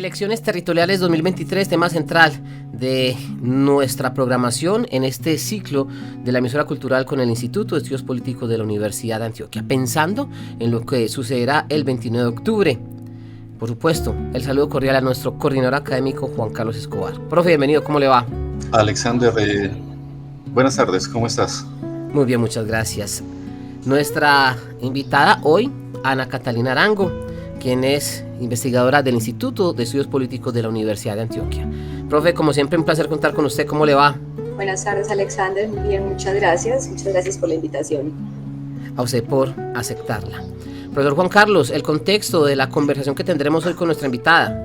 Elecciones territoriales 2023, tema central de nuestra programación en este ciclo de la emisora cultural con el Instituto de Estudios Políticos de la Universidad de Antioquia, pensando en lo que sucederá el 29 de octubre. Por supuesto, el saludo cordial a nuestro coordinador académico Juan Carlos Escobar. Profe, bienvenido, ¿cómo le va? Alexander, buenas tardes, ¿cómo estás? Muy bien, muchas gracias. Nuestra invitada hoy, Ana Catalina Arango, quien es investigadora del Instituto de Estudios Políticos de la Universidad de Antioquia. Profe, como siempre, un placer contar con usted. ¿Cómo le va? Buenas tardes, Alexander. Muy bien, muchas gracias. Muchas gracias por la invitación. A usted por aceptarla. Profesor Juan Carlos, el contexto de la conversación que tendremos hoy con nuestra invitada.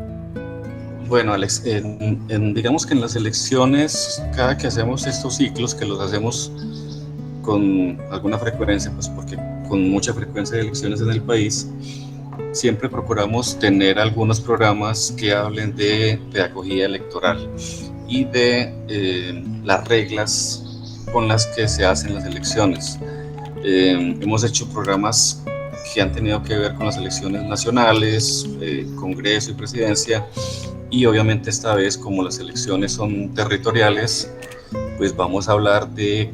Bueno, Alex, digamos que en las elecciones, cada que hacemos estos ciclos, que los hacemos con alguna frecuencia, pues porque con mucha frecuencia de elecciones en el país, siempre procuramos tener algunos programas que hablen de pedagogía electoral y de las reglas con las que se hacen las elecciones. Hemos hecho programas que han tenido que ver con las elecciones nacionales, Congreso y Presidencia, y obviamente esta vez, como las elecciones son territoriales, pues vamos a hablar de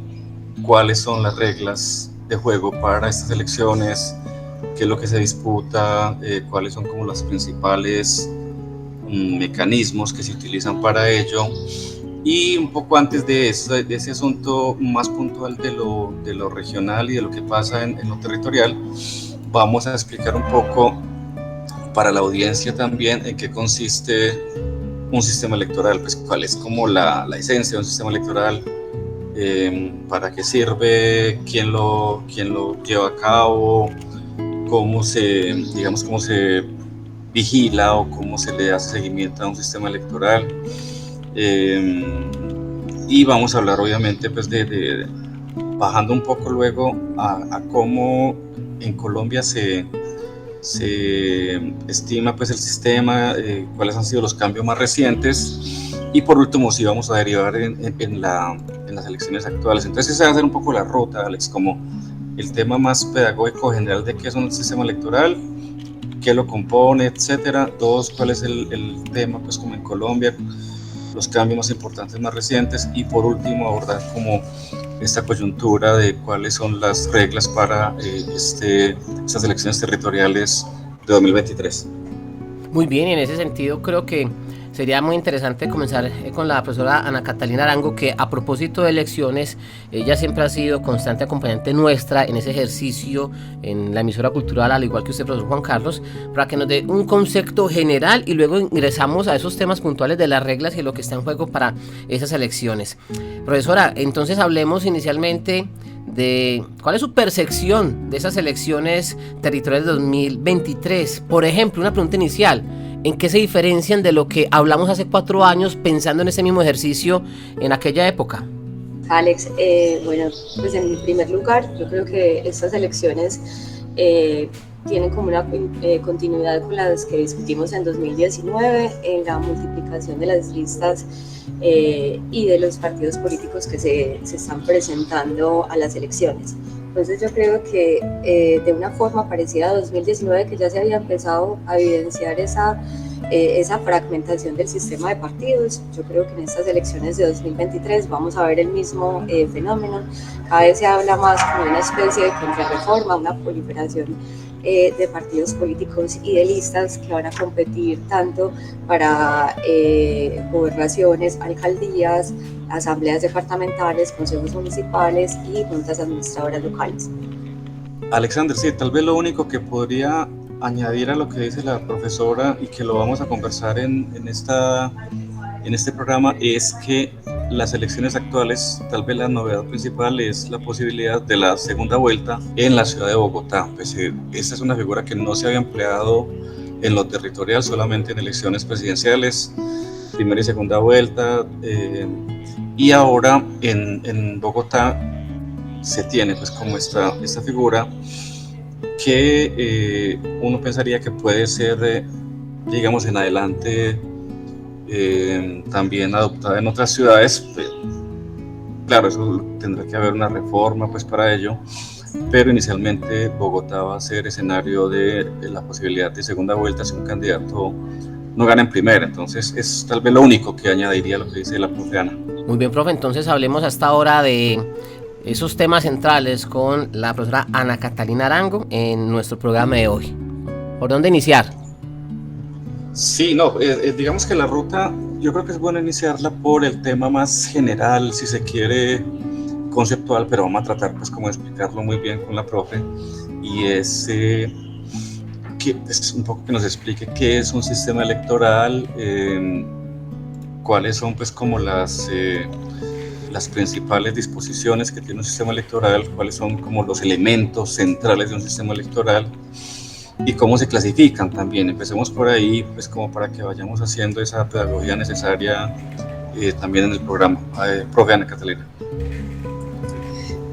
cuáles son las reglas de juego para estas elecciones, qué es lo que se disputa, cuáles son como los principales mecanismos que se utilizan para ello. Y un poco antes de ese asunto más puntual de lo regional y de lo que pasa en lo territorial, vamos a explicar un poco para la audiencia también en qué consiste un sistema electoral, pues cuál es como la esencia de un sistema electoral, para qué sirve, quién lo lleva a cabo, cómo se vigila o cómo se le hace seguimiento a un sistema electoral. Y vamos a hablar obviamente pues de bajando un poco luego a cómo en Colombia se estima pues el sistema, cuáles han sido los cambios más recientes, y por último sí vamos a derivar en las elecciones actuales. Entonces esa va a ser un poco la ruta, Alex, como el tema más pedagógico general de qué es un sistema electoral, qué lo compone, etcétera. Dos, cuál es el tema pues como en Colombia, los cambios más importantes más recientes, y por último abordar como esta coyuntura de cuáles son las reglas para estas elecciones territoriales de 2023. Muy bien, y en ese sentido creo que sería muy interesante comenzar con la profesora Ana Catalina Arango, que a propósito de elecciones, ella siempre ha sido constante acompañante nuestra en ese ejercicio en la emisora cultural, al igual que usted, profesor Juan Carlos, para que nos dé un concepto general y luego ingresamos a esos temas puntuales de las reglas y lo que está en juego para esas elecciones. Profesora, entonces hablemos inicialmente de cuál es su percepción de esas elecciones territoriales de 2023. Por ejemplo, una pregunta inicial: ¿en qué se diferencian de lo que hablamos hace 4 años pensando en ese mismo ejercicio en aquella época? Alex, bueno, pues en primer lugar, yo creo que estas elecciones tienen como una continuidad con las que discutimos en 2019, en la multiplicación de las listas y de los partidos políticos que se están presentando a las elecciones. Entonces yo creo que de una forma parecida a 2019, que ya se había empezado a evidenciar esa fragmentación del sistema de partidos, yo creo que en estas elecciones de 2023 vamos a ver el mismo fenómeno. Cada vez se habla más como de una especie de contrarreforma, una proliferación de partidos políticos y de listas que van a competir tanto para gobernaciones, alcaldías, asambleas departamentales, consejos municipales y juntas administradoras locales. Alexander, sí, tal vez lo único que podría añadir a lo que dice la profesora, y que lo vamos a conversar en este programa, es que las elecciones actuales, tal vez la novedad principal es la posibilidad de la segunda vuelta en la ciudad de Bogotá. Pues, esta es una figura que no se había empleado en lo territorial, solamente en elecciones presidenciales, primera y segunda vuelta, y ahora en Bogotá se tiene pues como esta figura que uno pensaría que puede ser, digamos, en adelante también adoptada en otras ciudades. Claro, eso tendrá que haber una reforma pues para ello, pero inicialmente Bogotá va a ser escenario de la posibilidad de segunda vuelta si un candidato no gana en primera. Entonces es tal vez lo único que añadiría a lo que dice la profe Ana. Muy bien, profe, entonces hablemos hasta ahora de esos temas centrales con la profesora Ana Catalina Arango en nuestro programa de hoy. ¿Por dónde iniciar? Sí, no, digamos que la ruta, yo creo que es bueno iniciarla por el tema más general, si se quiere, conceptual, pero vamos a tratar pues como de explicarlo muy bien con la profe, y es que es un poco que nos explique qué es un sistema electoral, cuáles son pues como las principales disposiciones que tiene un sistema electoral, cuáles son como los elementos centrales de un sistema electoral y cómo se clasifican también. Empecemos por ahí, pues como para que vayamos haciendo esa pedagogía necesaria también en el programa. Profe Ana Catalina.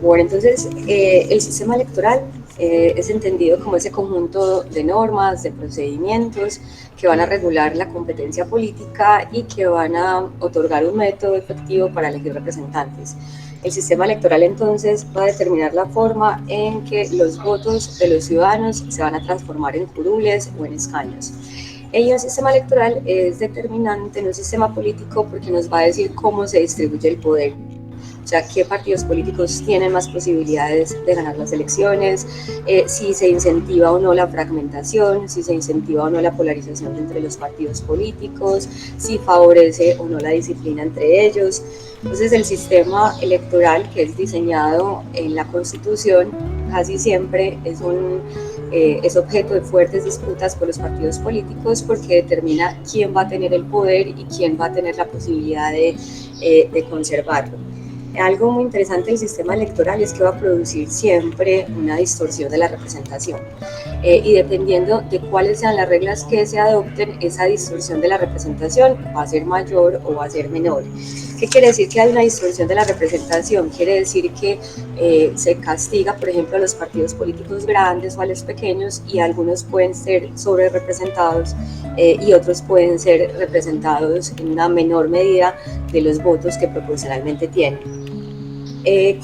Bueno, entonces el sistema electoral es entendido como ese conjunto de normas, de procedimientos que van a regular la competencia política y que van a otorgar un método efectivo para elegir representantes. El sistema electoral entonces va a determinar la forma en que los votos de los ciudadanos se van a transformar en curules o en escaños. Y un sistema electoral es determinante en un sistema político porque nos va a decir cómo se distribuye el poder. O sea, qué partidos políticos tienen más posibilidades de ganar las elecciones, si se incentiva o no la fragmentación, si se incentiva o no la polarización entre los partidos políticos, si favorece o no la disciplina entre ellos. Entonces, el sistema electoral que es diseñado en la Constitución casi siempre es objeto de fuertes disputas por los partidos políticos porque determina quién va a tener el poder y quién va a tener la posibilidad de conservarlo. Algo muy interesante del sistema electoral es que va a producir siempre una distorsión de la representación y dependiendo de cuáles sean las reglas que se adopten, esa distorsión de la representación va a ser mayor o va a ser menor. ¿Qué quiere decir que hay una distorsión de la representación? Quiere decir que se castiga, por ejemplo, a los partidos políticos grandes o a los pequeños y algunos pueden ser sobre representados y otros pueden ser representados en una menor medida de los votos que proporcionalmente tienen.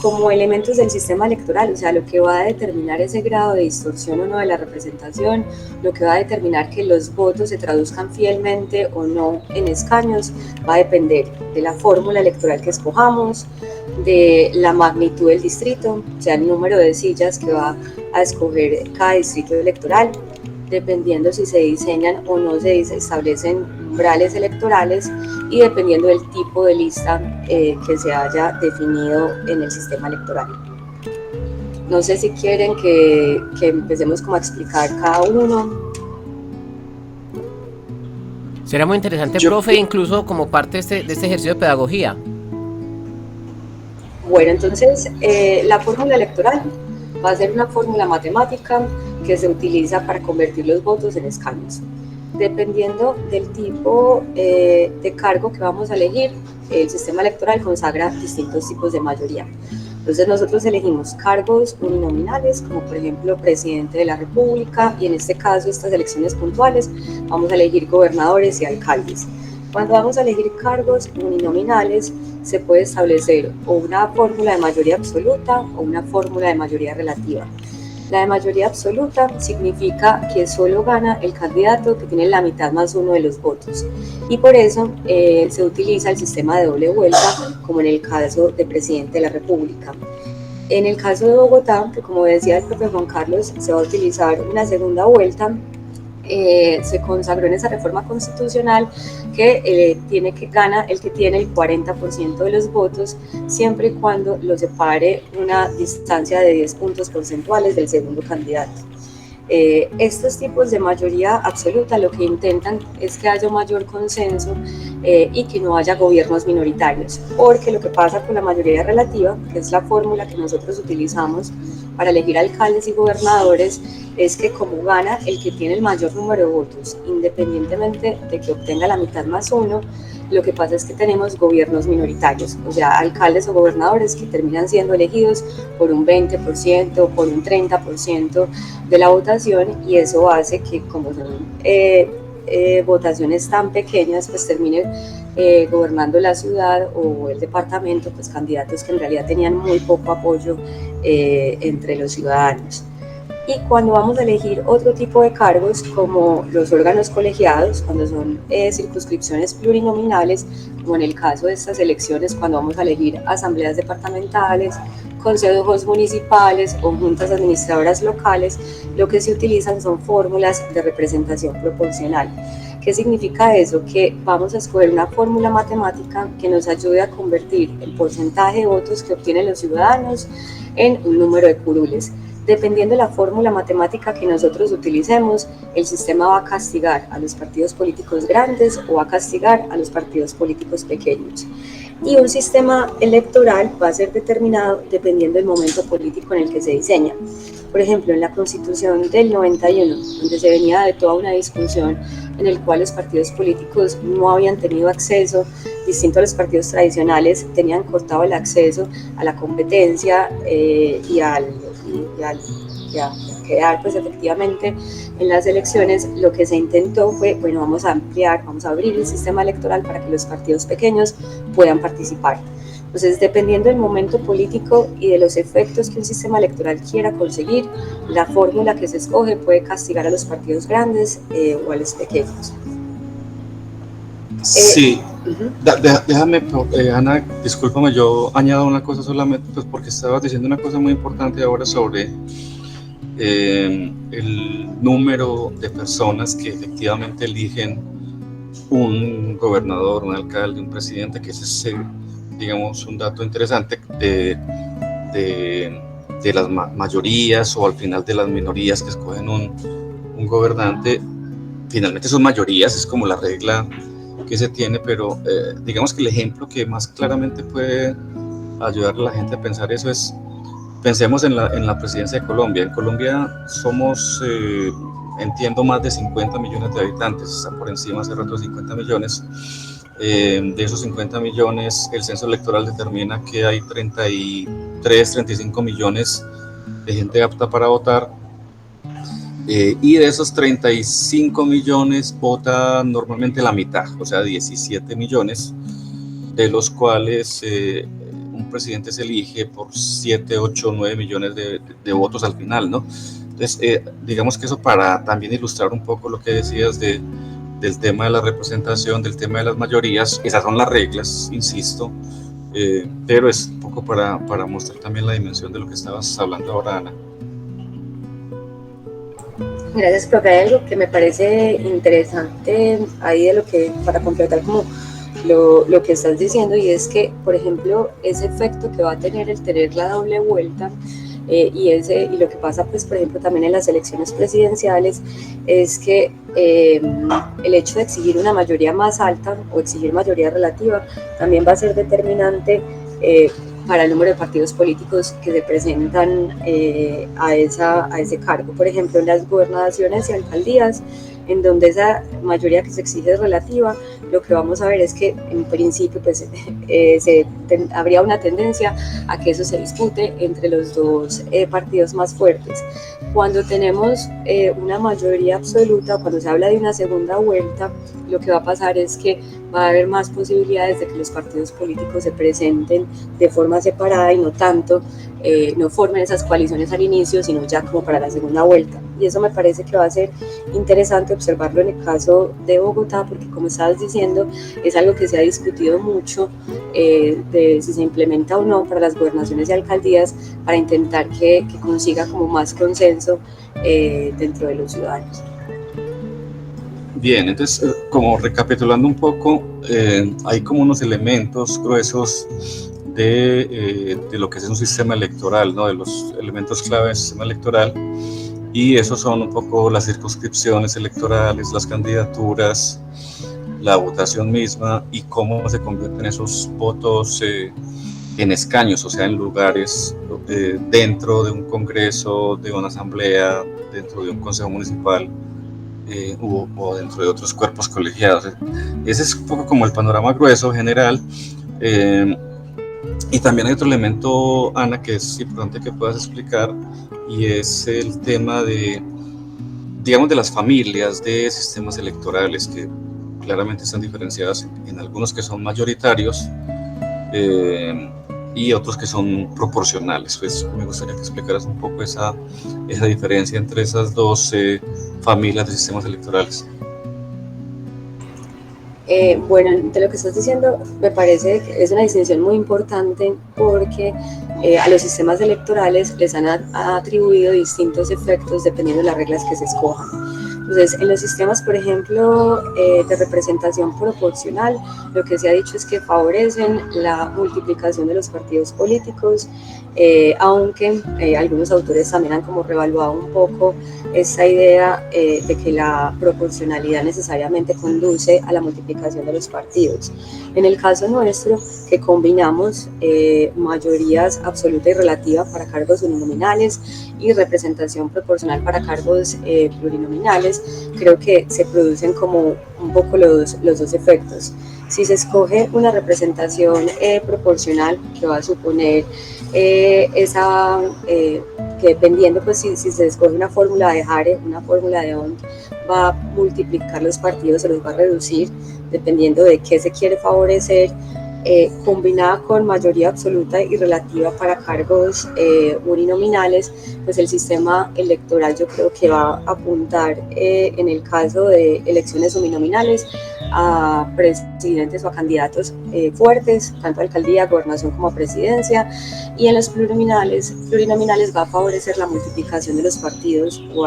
Como elementos del sistema electoral, o sea, lo que va a determinar ese grado de distorsión o no de la representación, lo que va a determinar que los votos se traduzcan fielmente o no en escaños, va a depender de la fórmula electoral que escojamos, de la magnitud del distrito, o sea, el número de sillas que va a escoger cada distrito electoral, dependiendo si se diseñan o no se establecen umbrales electorales y dependiendo del tipo de lista que se haya definido en el sistema electoral. No sé si quieren que empecemos como a explicar cada uno. Será muy interesante, profe, incluso como parte de este ejercicio de pedagogía. Bueno, entonces la fórmula electoral va a ser una fórmula matemática que se utiliza para convertir los votos en escaños. Dependiendo del tipo de cargo que vamos a elegir, el sistema electoral consagra distintos tipos de mayoría. Entonces nosotros elegimos cargos uninominales, como por ejemplo presidente de la República, y en este caso, estas elecciones puntuales, vamos a elegir gobernadores y alcaldes. Cuando vamos a elegir cargos uninominales, se puede establecer o una fórmula de mayoría absoluta o una fórmula de mayoría relativa. La de mayoría absoluta significa que solo gana el candidato que tiene la mitad más uno de los votos y por eso se utiliza el sistema de doble vuelta como en el caso de presidente de la República. En el caso de Bogotá, que como decía el profe Juan Carlos, se va a utilizar una segunda vuelta. Se consagró en esa reforma constitucional que gana el que tiene el 40% de los votos siempre y cuando lo separe una distancia de 10 puntos porcentuales del segundo candidato. Estos tipos de mayoría absoluta lo que intentan es que haya un mayor consenso y que no haya gobiernos minoritarios, porque lo que pasa con la mayoría relativa, que es la fórmula que nosotros utilizamos para elegir alcaldes y gobernadores, es que como gana el que tiene el mayor número de votos, independientemente de que obtenga la mitad más uno, lo que pasa es que tenemos gobiernos minoritarios, o sea, alcaldes o gobernadores que terminan siendo elegidos por un 20%, por un 30% de la votación, y eso hace que como son votaciones tan pequeñas, pues terminen gobernando la ciudad o el departamento, pues candidatos que en realidad tenían muy poco apoyo entre los ciudadanos. Y cuando vamos a elegir otro tipo de cargos, como los órganos colegiados, cuando son circunscripciones plurinominales, como en el caso de estas elecciones, cuando vamos a elegir asambleas departamentales, consejos municipales o juntas administradoras locales, lo que se utilizan son fórmulas de representación proporcional. ¿Qué significa eso? Que vamos a escoger una fórmula matemática que nos ayude a convertir el porcentaje de votos que obtienen los ciudadanos en un número de curules. Dependiendo de la fórmula matemática que nosotros utilicemos, el sistema va a castigar a los partidos políticos grandes o va a castigar a los partidos políticos pequeños. Y un sistema electoral va a ser determinado dependiendo del momento político en el que se diseña. Por ejemplo, en la Constitución del 91, donde se venía de toda una discusión en el cual los partidos políticos no habían tenido acceso, distinto a los partidos tradicionales, tenían cortado el acceso a la competencia y a quedar pues efectivamente en las elecciones. Lo que se intentó fue, bueno, vamos a ampliar, vamos a abrir el sistema electoral para que los partidos pequeños puedan participar. Entonces, dependiendo del momento político y de los efectos que un sistema electoral quiera conseguir, la fórmula que se escoge puede castigar a los partidos grandes o a los pequeños. Sí, déjame, Ana, discúlpame, yo añado una cosa solamente, pues porque estabas diciendo una cosa muy importante ahora sobre el número de personas que efectivamente eligen un gobernador, un alcalde, un presidente, que ese es, digamos, un dato interesante de las mayorías o al final de las minorías que escogen un gobernante. Finalmente son mayorías, es como la regla que se tiene, pero digamos que el ejemplo que más claramente puede ayudar a la gente a pensar eso es, pensemos en la presidencia de Colombia. En Colombia somos, entiendo, más de 50 millones de habitantes, está por encima hace rato de 50 millones. De esos 50 millones, el censo electoral determina que hay 33, 35 millones de gente apta para votar. Y de esos 35 millones vota normalmente la mitad, o sea, 17 millones, de los cuales un presidente se elige por 7, 8, 9 millones de votos al final, ¿no? Entonces, digamos que eso para también ilustrar un poco lo que decías del tema de la representación, del tema de las mayorías. Esas son las reglas, insisto, pero es un poco para mostrar también la dimensión de lo que estabas hablando ahora, Ana. Gracias, profe. Hay algo que me parece interesante ahí de lo que, para completar como lo que estás diciendo, y es que, por ejemplo, ese efecto que va a tener el tener la doble vuelta y lo que pasa, pues, por ejemplo, también en las elecciones presidenciales, es que el hecho de exigir una mayoría más alta o exigir mayoría relativa también va a ser determinante para el número de partidos políticos que se presentan a ese cargo. Por ejemplo, en las gobernaciones y alcaldías, en donde esa mayoría que se exige es relativa, lo que vamos a ver es que en principio pues, habría una tendencia a que eso se dispute entre los dos partidos más fuertes. Cuando tenemos una mayoría absoluta, cuando se habla de una segunda vuelta, lo que va a pasar es que va a haber más posibilidades de que los partidos políticos se presenten de forma separada y no tanto, no formen esas coaliciones al inicio, sino ya como para la segunda vuelta. Y eso me parece que va a ser interesante observarlo en el caso de Bogotá, porque como estabas diciendo, es algo que se ha discutido mucho de si se implementa o no para las gobernaciones y alcaldías, para intentar que consiga como más consenso dentro de los ciudadanos. Bien, entonces, como recapitulando un poco, hay como unos elementos gruesos de lo que es un sistema electoral, ¿no? De los elementos clave del sistema electoral, y esos son un poco las circunscripciones electorales, las candidaturas, la votación misma y cómo se convierten esos votos en escaños, o sea, en lugares dentro de un congreso, de una asamblea, dentro de un consejo municipal, o dentro de otros cuerpos colegiados. Ese es un poco como el panorama grueso general. Y también hay otro elemento, Ana, que es importante que puedas explicar, y es el tema de, digamos, de las familias de sistemas electorales, que claramente están diferenciadas en algunos que son mayoritarios y otros que son proporcionales. Pues me gustaría que explicaras un poco esa diferencia entre esas dos familias de sistemas electorales. Bueno, de lo que estás diciendo me parece que es una distinción muy importante porque a los sistemas electorales les han atribuido distintos efectos dependiendo de las reglas que se escojan. Entonces, en los sistemas, por ejemplo, de representación proporcional, lo que se ha dicho es que favorecen la multiplicación de los partidos políticos, aunque algunos autores también han como revaluado un poco esta idea de que la proporcionalidad necesariamente conduce a la multiplicación de los partidos. En el caso nuestro, que combinamos mayorías absoluta y relativa para cargos uninominales y representación proporcional para cargos plurinominales, creo que se producen como un poco los dos efectos. Si se escoge una representación proporcional, que va a suponer que dependiendo, pues si se escoge una fórmula de Hare, una fórmula de Hont, va a multiplicar los partidos o los va a reducir, dependiendo de qué se quiere favorecer, combinada con mayoría absoluta y relativa para cargos uninominales, pues el sistema electoral yo creo que va a apuntar en el caso de elecciones uninominales a presidentes o a candidatos fuertes, tanto a alcaldía, gobernación como a presidencia, y en los plurinominales va a favorecer la multiplicación de los partidos, o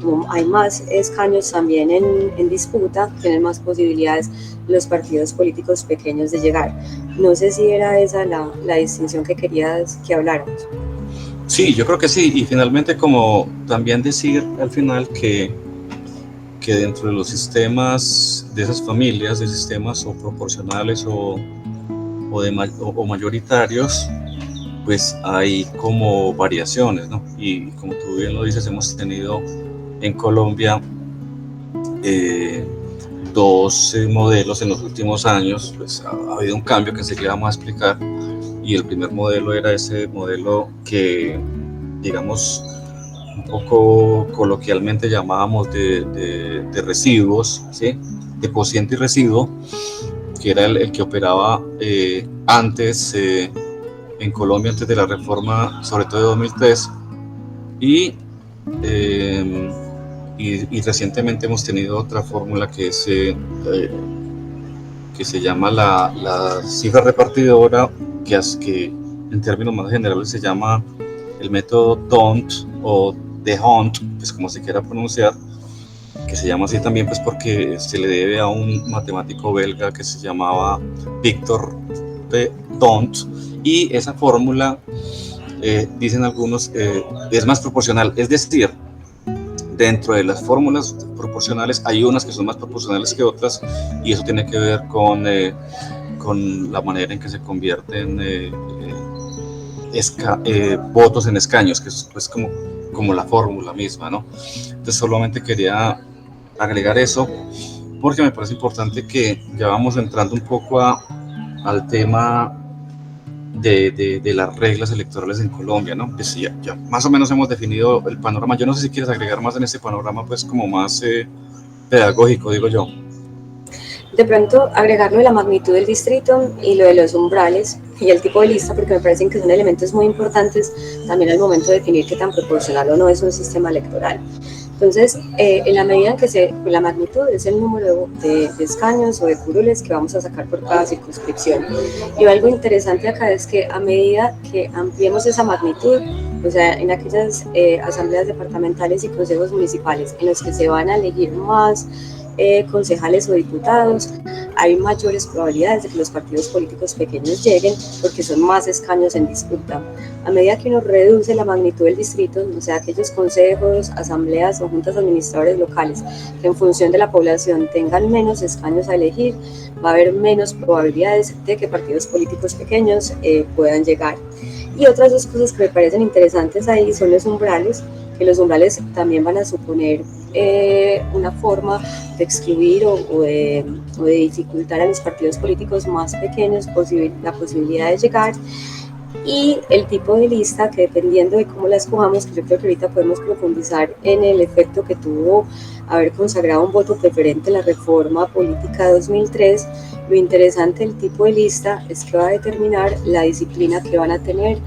como hay más escaños también en disputa, tienen más posibilidades los partidos políticos pequeños de llegar. No sé si era esa la distinción que querías que habláramos. Sí, yo creo que sí, y finalmente como también decir al final que dentro de los sistemas de esas familias, de sistemas o proporcionales o mayoritarios, pues hay como variaciones, ¿no? Y como tú bien lo dices, hemos tenido en Colombia dos modelos en los últimos años. Pues ha habido un cambio que enseguida vamos a explicar, y el primer modelo era ese modelo que, digamos, un poco coloquialmente llamábamos de residuos, ¿sí? De cociente y residuo, que era el que operaba antes en Colombia, antes de la reforma, sobre todo de 2003, y recientemente hemos tenido otra fórmula que se llama la cifra repartidora, que en términos más generales se llama el método D'Hondt o de Hont, pues como se quiera pronunciar, que se llama así también pues porque se le debe a un matemático belga que se llamaba Victor de D'Hondt, y esa fórmula, dicen algunos, es más proporcional, es decir, dentro de las fórmulas proporcionales hay unas que son más proporcionales que otras, y eso tiene que ver con la manera en que se convierten votos en escaños, que es pues como la fórmula misma, ¿no? Entonces solamente quería agregar eso porque me parece importante que ya vamos entrando un poco al tema de las reglas electorales en Colombia, ¿no? Pues ya más o menos hemos definido el panorama. Yo no sé si quieres agregar más en este panorama, pues como más pedagógico, digo yo. De pronto agregarlo de la magnitud del distrito y lo de los umbrales y el tipo de lista, porque me parecen que son elementos muy importantes también al momento de definir qué tan proporcional o no es un sistema electoral. Entonces, en la medida en que la magnitud es el número de escaños o de curules que vamos a sacar por cada circunscripción. Y algo interesante acá es que a medida que ampliemos esa magnitud, o sea, en aquellas asambleas departamentales y consejos municipales en los que se van a elegir más concejales o diputados, hay mayores probabilidades de que los partidos políticos pequeños lleguen porque son más escaños en disputa. A medida que uno reduce la magnitud del distrito, o sea, aquellos consejos, asambleas o juntas administradores locales que en función de la población tengan menos escaños a elegir, va a haber menos probabilidades de que partidos políticos pequeños puedan llegar. Y otras dos cosas que me parecen interesantes ahí son los umbrales, que los umbrales también van a suponer una forma de excluir o de dificultar a los partidos políticos más pequeños la posibilidad de llegar, y el tipo de lista que dependiendo de cómo la escojamos, que yo creo que ahorita podemos profundizar en el efecto que tuvo haber consagrado un voto preferente en la reforma política de 2003, lo interesante del tipo de lista es que va a determinar la disciplina que van a tener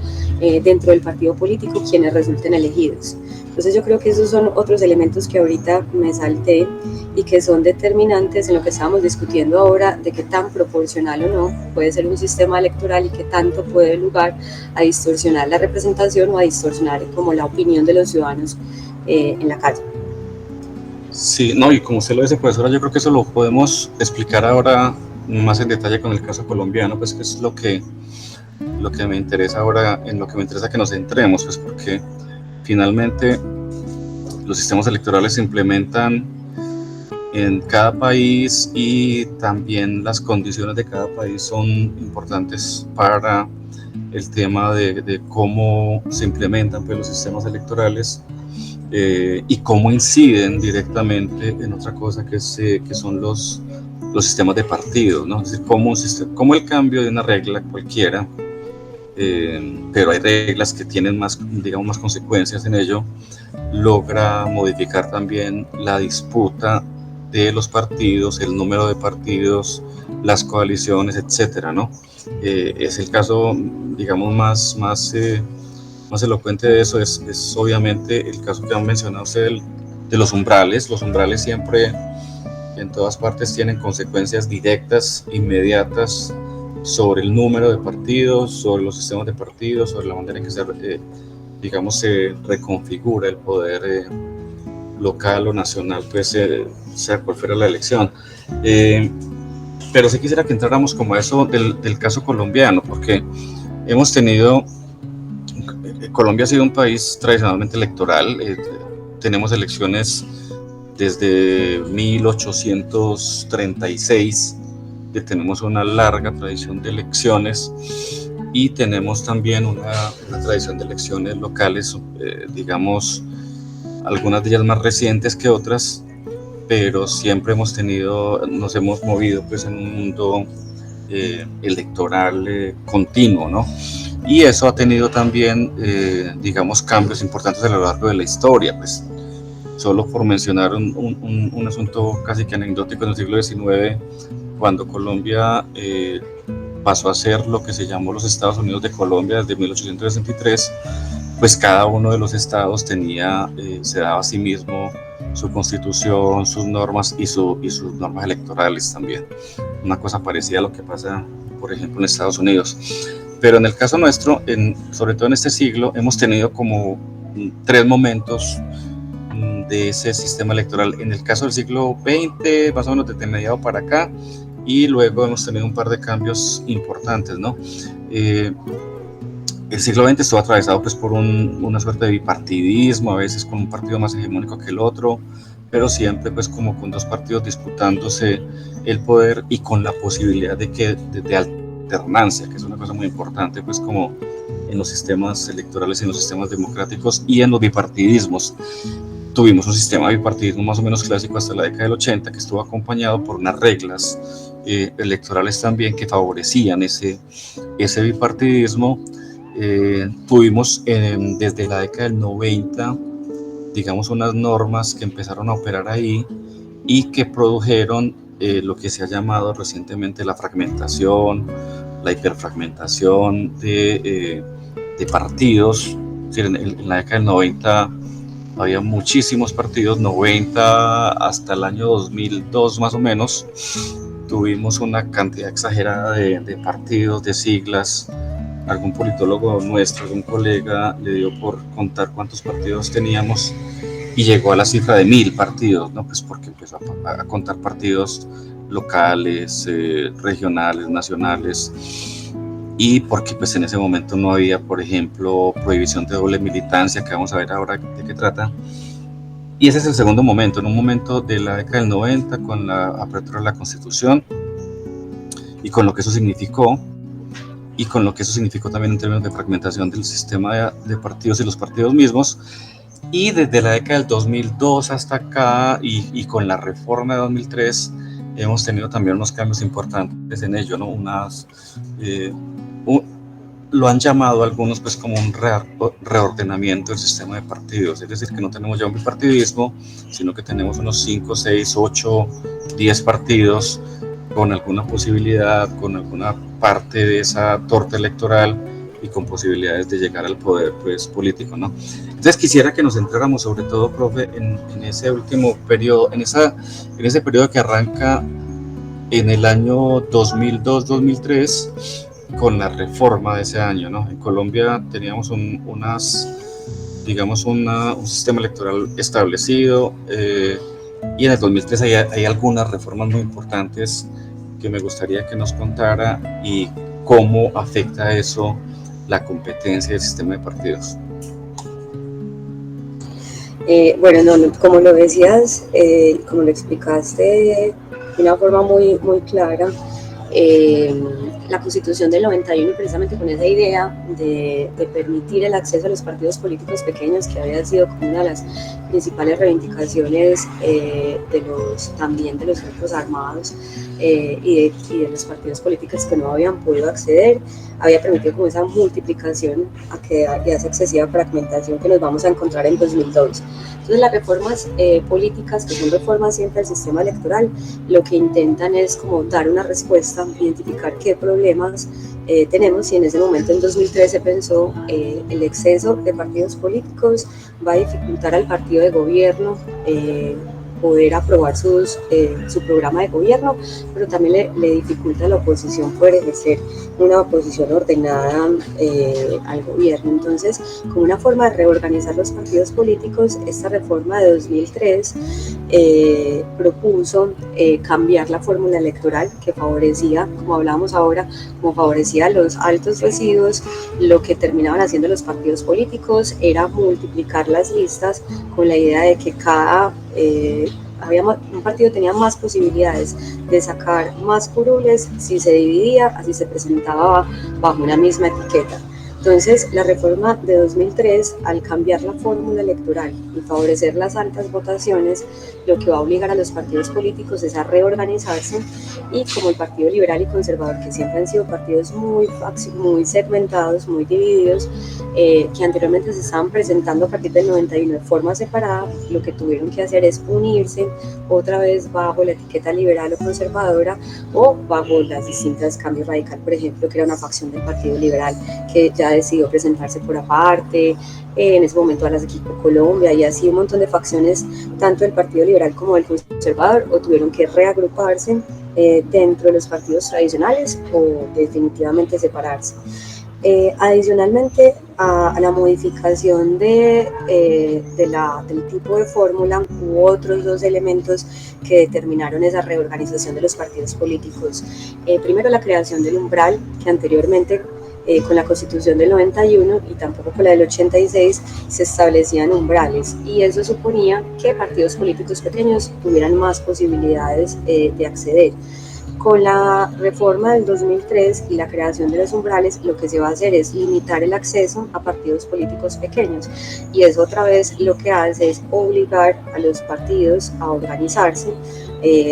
dentro del partido político quienes resulten elegidos. Entonces yo creo que esos son otros elementos que ahorita me salté y que son determinantes en lo que estábamos discutiendo ahora de qué tan proporcional o no puede ser un sistema electoral y qué tanto puede dar lugar a distorsionar la representación o a distorsionar como la opinión de los ciudadanos en la calle. Sí, no, y como usted lo dice, profesora, yo creo que eso lo podemos explicar ahora más en detalle con el caso colombiano, pues que es lo que me interesa ahora, en lo que me interesa que nos centremos, pues porque finalmente los sistemas electorales se implementan en cada país y también las condiciones de cada país son importantes para el tema de cómo se implementan pues, los sistemas electorales y cómo inciden directamente en otra cosa que son los sistemas de partidos, ¿no? Es decir, cómo el cambio de una regla cualquiera, pero hay reglas que tienen más consecuencias en ello, logra modificar también la disputa de los partidos, el número de partidos, las coaliciones, etcétera, ¿no? Es el caso, digamos, más elocuente de eso es obviamente el caso que han mencionado ustedes de los umbrales. Los umbrales siempre en todas partes tienen consecuencias directas, inmediatas sobre el número de partidos, sobre los sistemas de partidos, sobre la manera en que se reconfigura el poder local o nacional, pues sea cual fuera la elección. Pero sí quisiera que entráramos como a eso del caso colombiano, porque hemos tenido, Colombia ha sido un país tradicionalmente electoral, tenemos elecciones desde 1836, que tenemos una larga tradición de elecciones y tenemos también una tradición de elecciones locales, digamos, algunas de ellas más recientes que otras, pero siempre nos hemos movido pues en un mundo electoral continuo, ¿no? Y eso ha tenido también, digamos, cambios importantes a lo largo de la historia, pues solo por mencionar un asunto casi que anecdótico en el siglo XIX, cuando Colombia pasó a ser lo que se llamó los Estados Unidos de Colombia desde 1863, pues cada uno de los estados se daba a sí mismo su constitución, sus normas y sus normas electorales también. Una cosa parecida a lo que pasa, por ejemplo, en Estados Unidos. Pero en el caso nuestro, sobre todo en este siglo, hemos tenido como 3 momentos de ese sistema electoral. En el caso del siglo XX, más o menos desde mediado para acá, y luego hemos tenido un par de cambios importantes, ¿no? El siglo XX estuvo atravesado pues, por una suerte de bipartidismo, a veces con un partido más hegemónico que el otro, pero siempre pues, como con 2 partidos disputándose el poder y con la posibilidad de alternancia, que es una cosa muy importante, pues como en los sistemas electorales, en los sistemas democráticos y en los bipartidismos. Tuvimos un sistema de bipartidismo más o menos clásico hasta la década del 80, que estuvo acompañado por unas reglas electorales también que favorecían ese bipartidismo. Tuvimos desde la década del 90, digamos, unas normas que empezaron a operar ahí y que produjeron lo que se ha llamado recientemente la fragmentación, la hiperfragmentación de partidos. Es decir, en la década del 90 había muchísimos partidos, 90 hasta el año 2002 más o menos, tuvimos una cantidad exagerada de partidos, de siglas. Algún politólogo nuestro, algún colega, le dio por contar cuántos partidos teníamos y llegó a la cifra de 1000 partidos, ¿no? Pues porque empezó a contar partidos locales, regionales, nacionales, y porque pues en ese momento no había, por ejemplo, prohibición de doble militancia, que vamos a ver ahora de qué trata. Y ese es el segundo momento, en un momento de la década del 90, con la apertura de la Constitución y con lo que eso significó, y con lo que eso significó también en términos de fragmentación del sistema de partidos y los partidos mismos. Y desde la década del 2002 hasta acá, y con la reforma de 2003, hemos tenido también unos cambios importantes en ello, ¿no? lo han llamado algunos pues como un reordenamiento del sistema de partidos, es decir, que no tenemos ya un bipartidismo, sino que tenemos unos 5, 6, 8, 10 partidos con alguna posibilidad, con alguna parte de esa torta electoral y con posibilidades de llegar al poder pues, político, ¿no? Entonces quisiera que nos centráramos sobre todo, profe, en ese último periodo, en ese periodo que arranca en el año 2002-2003 con la reforma de ese año, ¿no? En Colombia teníamos un sistema electoral establecido y en el 2003 hay algunas reformas muy importantes que me gustaría que nos contara y cómo afecta eso la competencia del sistema de partidos. Como lo decías, como lo explicaste de una forma muy, muy clara, la Constitución del 91, precisamente con esa idea de permitir el acceso a los partidos políticos pequeños, que había sido como una de las principales reivindicaciones también de los grupos armados y de los partidos políticos que no habían podido acceder, había permitido como esa multiplicación y esa excesiva fragmentación que nos vamos a encontrar en 2002. Entonces las reformas políticas, que son reformas siempre al sistema electoral, lo que intentan es como dar una respuesta, identificar qué problemas tenemos, y en ese momento, en 2013, se pensó el exceso de partidos políticos va a dificultar al partido de gobierno poder aprobar su programa de gobierno, pero también le dificulta a la oposición poder ejercer una oposición ordenada al gobierno. Entonces, como una forma de reorganizar los partidos políticos, esta reforma de 2003 propuso cambiar la fórmula electoral que favorecía, como hablábamos ahora, como favorecía los altos residuos. Lo que terminaban haciendo los partidos políticos era multiplicar las listas con la idea de que un partido tenía más posibilidades de sacar más curules si se dividía, así se presentaba bajo una misma etiqueta. Entonces, la reforma de 2003, al cambiar la fórmula electoral y favorecer las altas votaciones, lo que va a obligar a los partidos políticos es a reorganizarse, y como el Partido Liberal y Conservador, que siempre han sido partidos muy segmentados, muy divididos, que anteriormente se estaban presentando a partir del 91 de forma separada, lo que tuvieron que hacer es unirse otra vez bajo la etiqueta liberal o conservadora, o bajo las distintas Cambio Radical, por ejemplo, que era una facción del Partido Liberal que ya decidió presentarse por aparte, en ese momento a las Equipo Colombia, y así un montón de facciones, tanto del Partido Liberal como del Conservador, o tuvieron que reagruparse dentro de los partidos tradicionales o definitivamente separarse. Adicionalmente a la modificación del tipo de fórmula, hubo otros dos elementos que determinaron esa reorganización de los partidos políticos. Primero, la creación del umbral, que anteriormente con la Constitución del 91 y tampoco con la del 86 se establecían umbrales, y eso suponía que partidos políticos pequeños tuvieran más posibilidades de acceder. Con la reforma del 2003 y la creación de los umbrales, lo que se va a hacer es limitar el acceso a partidos políticos pequeños, y eso otra vez lo que hace es obligar a los partidos a organizarse,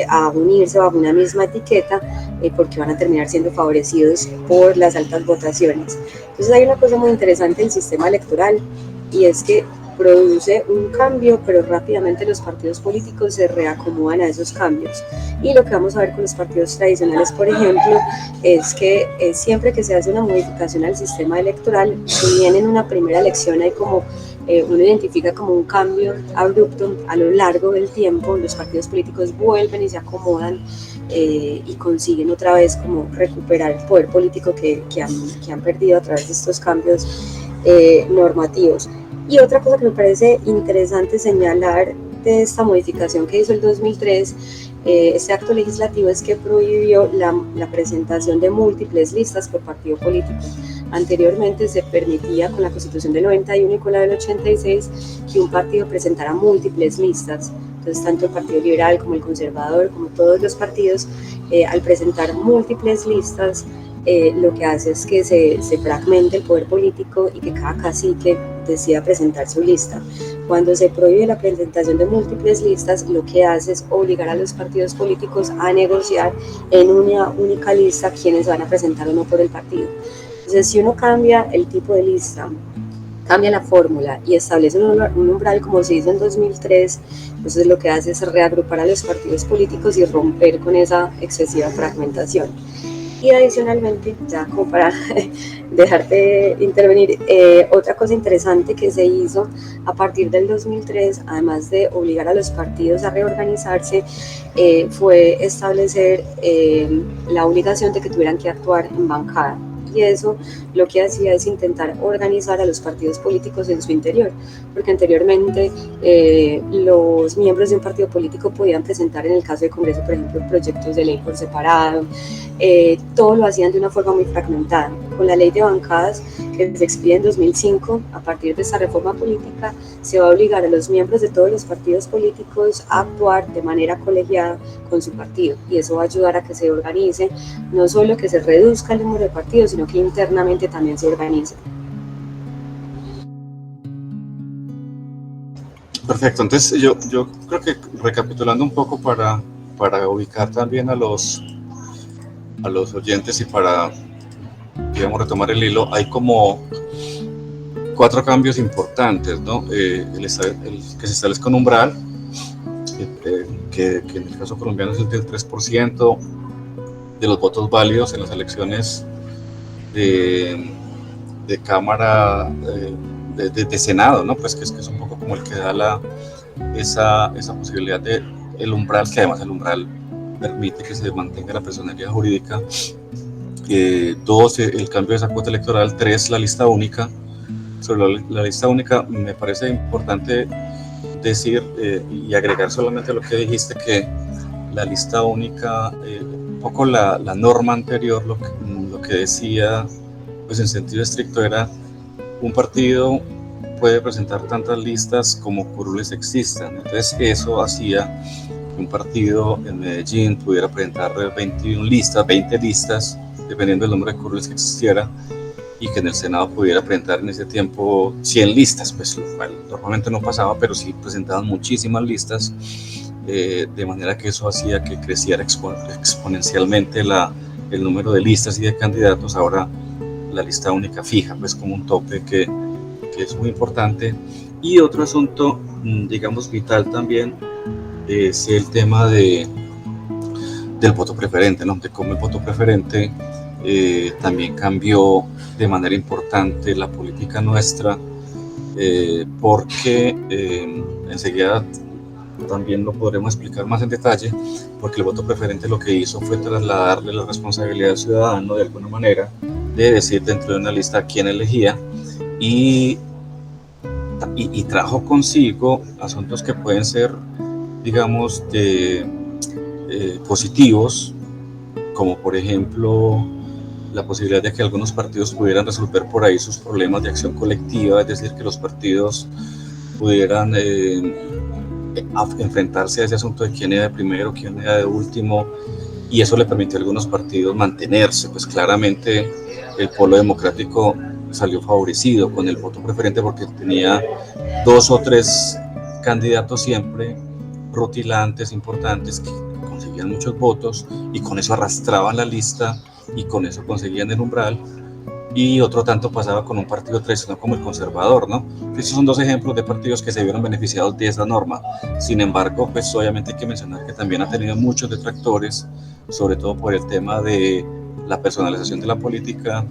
a unirse bajo una misma etiqueta, porque van a terminar siendo favorecidos por las altas votaciones. Entonces hay una cosa muy interesante del sistema electoral, y es que produce un cambio, pero rápidamente los partidos políticos se reacomodan a esos cambios. Y lo que vamos a ver con los partidos tradicionales, por ejemplo, es que siempre que se hace una modificación al sistema electoral, si bien en una primera elección hay como uno identifica como un cambio abrupto, a lo largo del tiempo los partidos políticos vuelven y se acomodan y consiguen otra vez como recuperar el poder político que han perdido a través de estos cambios normativos. Y otra cosa que me parece interesante señalar de esta modificación que hizo el 2003, este acto legislativo, es que prohibió la presentación de múltiples listas por partido político. Anteriormente se permitía, con la Constitución del 91 y con la del 86, que un partido presentara múltiples listas. Entonces, tanto el Partido Liberal como el Conservador, como todos los partidos, al presentar múltiples listas, lo que hace es que se fragmente el poder político y que cada cacique decida presentar su lista. Cuando se prohíbe la presentación de múltiples listas, lo que hace es obligar a los partidos políticos a negociar en una única lista quiénes van a presentar o no por el partido. Entonces, si uno cambia el tipo de lista, cambia la fórmula y establece un umbral como se hizo en 2003, entonces lo que hace es reagrupar a los partidos políticos y romper con esa excesiva fragmentación. Y adicionalmente, ya como para dejarte intervenir, otra cosa interesante que se hizo a partir del 2003, además de obligar a los partidos a reorganizarse, fue establecer la obligación de que tuvieran que actuar en bancada. Y eso lo que hacía es intentar organizar a los partidos políticos en su interior, porque anteriormente los miembros de un partido político podían presentar, en el caso del Congreso, por ejemplo, proyectos de ley por separado, todo lo hacían de una forma muy fragmentada. Con la ley de bancadas, que se expide en 2005, a partir de esta reforma política, se va a obligar a los miembros de todos los partidos políticos a actuar de manera colegiada con su partido, y eso va a ayudar a que se organice, no solo que se reduzca el número de partidos, sino que internamente también se organice. Perfecto, entonces yo creo que recapitulando un poco para ubicar también a los oyentes y para, digamos, retomar el hilo, hay como 4 cambios importantes, ¿no? El que se establezca un umbral, que en el caso colombiano es el del 3% de los votos válidos en las elecciones de Cámara, de Senado, ¿no? Pues que es un poco como el que da esa posibilidad de el umbral, que además el umbral permite que se mantenga la personería jurídica. 2, el cambio de esa cuota electoral. 3, la lista única. Sobre la lista única, me parece importante decir y agregar solamente lo que dijiste, que la lista única, un poco la norma anterior, lo que decía, pues en sentido estricto, era un partido puede presentar tantas listas como curules existan. Entonces eso hacía que un partido en Medellín pudiera presentar 21 listas, 20 listas, dependiendo del número de curules que existiera, y que en el Senado pudiera presentar en ese tiempo 100 listas, pues lo cual normalmente no pasaba, pero sí presentaban muchísimas listas, de manera que eso hacía que creciera exponencialmente el número de listas y de candidatos. Ahora la lista única fija, pues como un tope que es muy importante. Y otro asunto, digamos, vital también, es el tema del voto preferente, ¿no? De cómo el voto preferente también cambió de manera importante la política nuestra, porque enseguida también lo podremos explicar más en detalle, porque el voto preferente lo que hizo fue trasladarle la responsabilidad al ciudadano de alguna manera de decir dentro de una lista a quién elegía, y trajo consigo asuntos que pueden ser, digamos, positivos, como por ejemplo la posibilidad de que algunos partidos pudieran resolver por ahí sus problemas de acción colectiva, es decir, que los partidos pudieran enfrentarse a ese asunto de quién era de primero, quién era de último, y eso le permitió a algunos partidos mantenerse. Pues claramente el polo democrático salió favorecido con el voto preferente, porque tenía 2 o 3 candidatos siempre rutilantes, importantes, que conseguían muchos votos y con eso arrastraban la lista y con eso conseguían el umbral. Y otro tanto pasaba con un partido tradicional como el conservador, ¿no? Estos son 2 ejemplos de partidos que se vieron beneficiados de esa norma. Sin embargo, pues obviamente hay que mencionar que también ha tenido muchos detractores, sobre todo por el tema de la personalización de la política,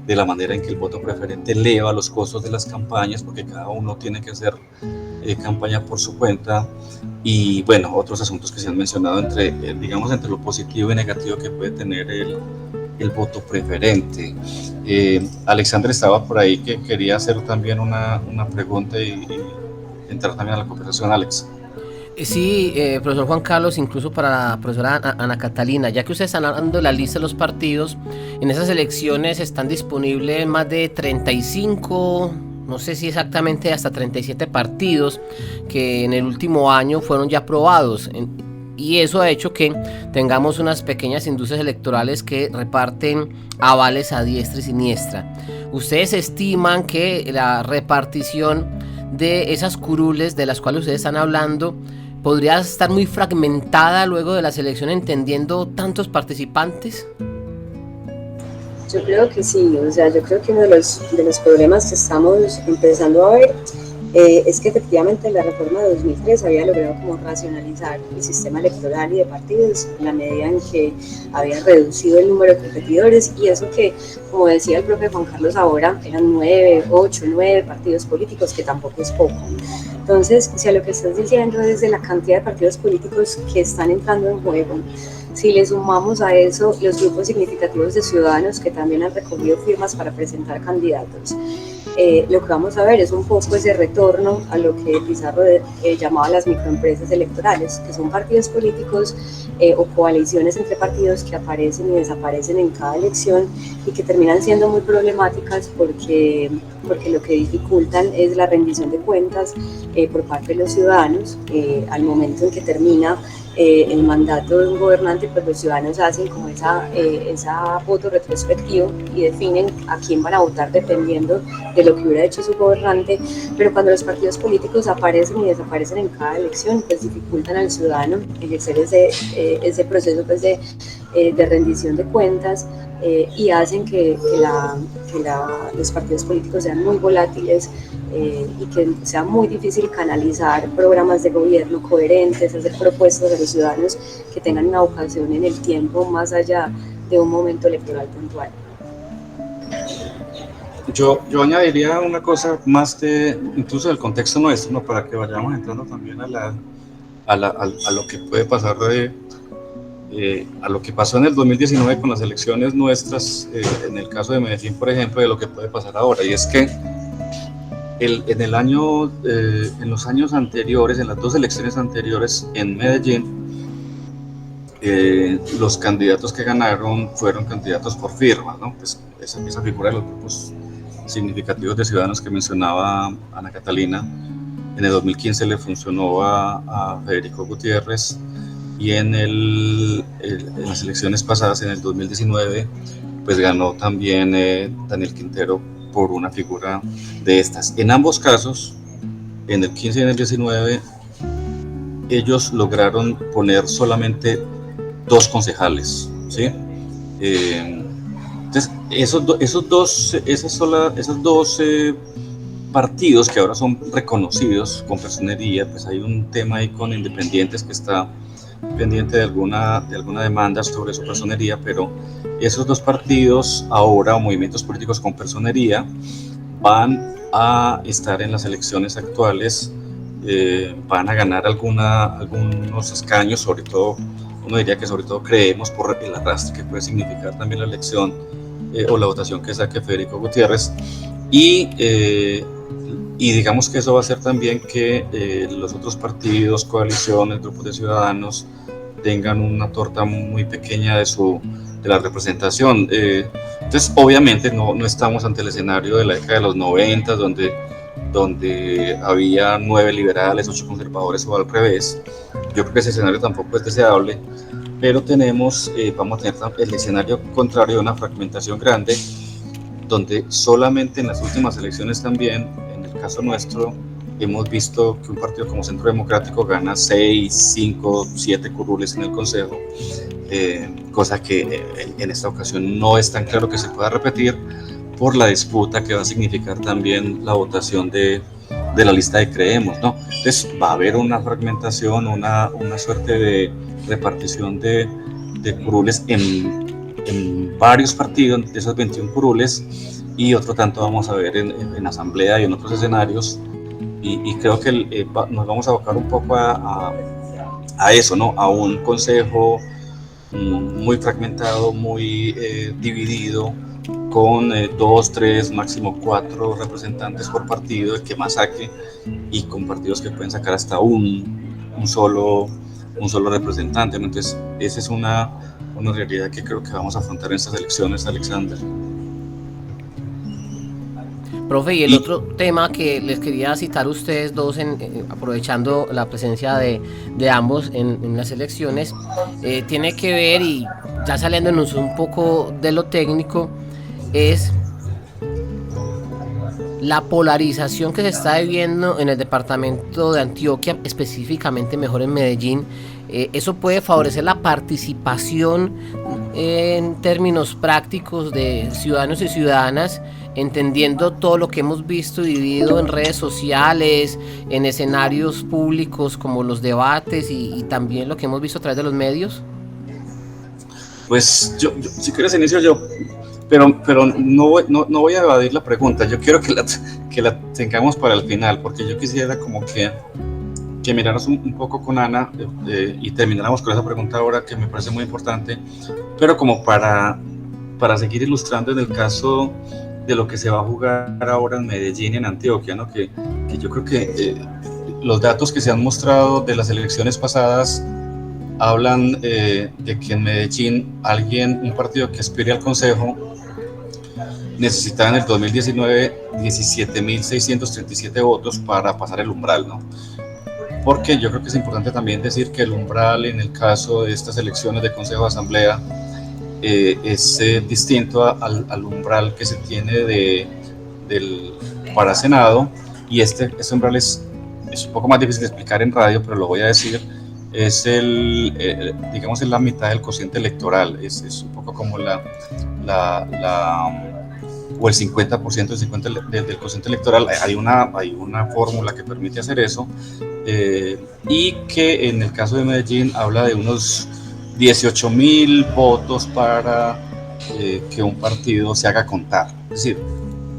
de la manera en que el voto preferente eleva los costos de las campañas, porque cada uno tiene que hacer campaña por su cuenta, y bueno, otros asuntos que se han mencionado entre lo positivo y negativo que puede tener el voto preferente. Alexandre estaba por ahí, que quería hacer también una pregunta y entrar también a la conversación. Alex. Sí, profesor Juan Carlos, incluso para la profesora Ana Catalina, ya que ustedes están hablando de la lista de los partidos, en esas elecciones están disponibles más de 35, no sé si exactamente hasta 37 partidos que en el último año fueron ya aprobados. Y eso ha hecho que tengamos unas pequeñas industrias electorales que reparten avales a diestra y siniestra. ¿Ustedes estiman que la repartición de esas curules de las cuales ustedes están hablando podría estar muy fragmentada luego de las elecciones, entendiendo tantos participantes? Yo creo que sí, o sea, yo creo que uno de los problemas que estamos empezando a ver es que efectivamente la reforma de 2003 había logrado como racionalizar el sistema electoral y de partidos en la medida en que había reducido el número de competidores, y eso que, como decía el propio Juan Carlos ahora, eran 9, 8, 9 partidos políticos, que tampoco es poco. Entonces, si a lo que estás diciendo es de la cantidad de partidos políticos que están entrando en juego, si le sumamos a eso los grupos significativos de ciudadanos que también han recogido firmas para presentar candidatos, lo que vamos a ver es un poco ese retorno a lo que Pizarro llamaba las microempresas electorales, que son partidos políticos o coaliciones entre partidos que aparecen y desaparecen en cada elección y que terminan siendo muy problemáticas porque lo que dificultan es la rendición de cuentas por parte de los ciudadanos al momento en que termina el mandato de un gobernante. Pues los ciudadanos hacen como esa voto retrospectivo y definen a quién van a votar dependiendo de lo que hubiera hecho su gobernante, pero cuando los partidos políticos aparecen y desaparecen en cada elección, pues dificultan al ciudadano ejercer ese proceso pues de rendición de cuentas y hacen que los partidos políticos sean muy volátiles y que sea muy difícil canalizar programas de gobierno coherentes, hacer propuestas a los ciudadanos que tengan una vocación en el tiempo más allá de un momento electoral puntual. Yo añadiría una cosa más incluso del contexto nuestro, ¿no? Para que vayamos entrando también a lo que puede pasar a lo que pasó en el 2019 con las elecciones nuestras, en el caso de Medellín, por ejemplo, de lo que puede pasar ahora. Y es que en los años anteriores, en las dos elecciones anteriores en Medellín, los candidatos que ganaron fueron candidatos por firma, ¿no? Pues esa figura de los grupos significativos de ciudadanos que mencionaba Ana Catalina, en el 2015 le funcionó a Federico Gutiérrez, y en las elecciones pasadas, en el 2019, pues ganó también Daniel Quintero por una figura de estas. En ambos casos, en el 15 y en el 19, ellos lograron poner solamente 2 concejales, ¿sí? Entonces, esos dos partidos que ahora son reconocidos con personería, pues hay un tema ahí con Independientes que está pendiente de alguna demanda sobre su personería, pero esos 2 partidos ahora, o movimientos políticos con personería, van a estar en las elecciones actuales, van a ganar algunos escaños, sobre todo, uno diría que sobre todo creemos por el arrastre que puede significar también la elección o la votación que saque Federico Gutiérrez, y digamos que eso va a hacer también que los otros partidos, coaliciones, grupos de ciudadanos tengan una torta muy pequeña de la representación. Entonces, obviamente no estamos ante el escenario de la década de los 90, donde había 9 liberales, 8 conservadores o al revés. Yo creo que ese escenario tampoco es deseable, pero vamos a tener el escenario contrario de una fragmentación grande, donde solamente en las últimas elecciones también, en el caso nuestro, hemos visto que un partido como Centro Democrático gana 6, 5, 7 curules en el Consejo, cosa que en esta ocasión no es tan claro que se pueda repetir por la disputa que va a significar también la votación de la lista de Creemos, ¿no? Entonces va a haber una fragmentación, una suerte de repartición de curules en varios partidos de esos 21 curules, y otro tanto vamos a ver en asamblea y en otros escenarios, y creo que nos vamos a abocar un poco a eso, ¿no? A un consejo muy fragmentado, muy dividido, con 2, 3, máximo 4 representantes por partido, el que más saque, y con partidos que pueden sacar hasta un solo representante, ¿no? Entonces, esa es una realidad que creo que vamos a afrontar en estas elecciones, Alexander. Profe, y el otro tema que les quería citar a ustedes dos, aprovechando la presencia de ambos en las elecciones, tiene que ver, y ya saliéndonos un poco de lo técnico, es la polarización que se está viviendo en el departamento de Antioquia, específicamente mejor en Medellín. Eso puede favorecer la participación en términos prácticos de ciudadanos y ciudadanas, entendiendo todo lo que hemos visto y vivido en redes sociales, en escenarios públicos como los debates y también lo que hemos visto a través de los medios? Pues si quieres inicio yo, pero no voy a evadir la pregunta. Yo quiero que la tengamos para el final, porque yo quisiera como que miráramos un poco con Ana y termináramos con esa pregunta ahora, que me parece muy importante, pero como para seguir ilustrando en el caso de lo que se va a jugar ahora en Medellín y en Antioquia, ¿no? Que yo creo que los datos que se han mostrado de las elecciones pasadas hablan de que en Medellín un partido que aspire al Consejo necesitaba en el 2019 17.637 votos para pasar el umbral, ¿no? Porque yo creo que es importante también decir que el umbral en el caso de estas elecciones de Consejo de Asamblea es distinto al umbral que se tiene para Senado, y este umbral es un poco más difícil de explicar en radio, pero lo voy a decir. Es digamos, es la mitad del cociente electoral, es un poco como o el 50% del cociente electoral. Hay una fórmula que permite hacer eso, y que en el caso de Medellín habla de unos 18.000 votos para que un partido se haga contar. Es decir,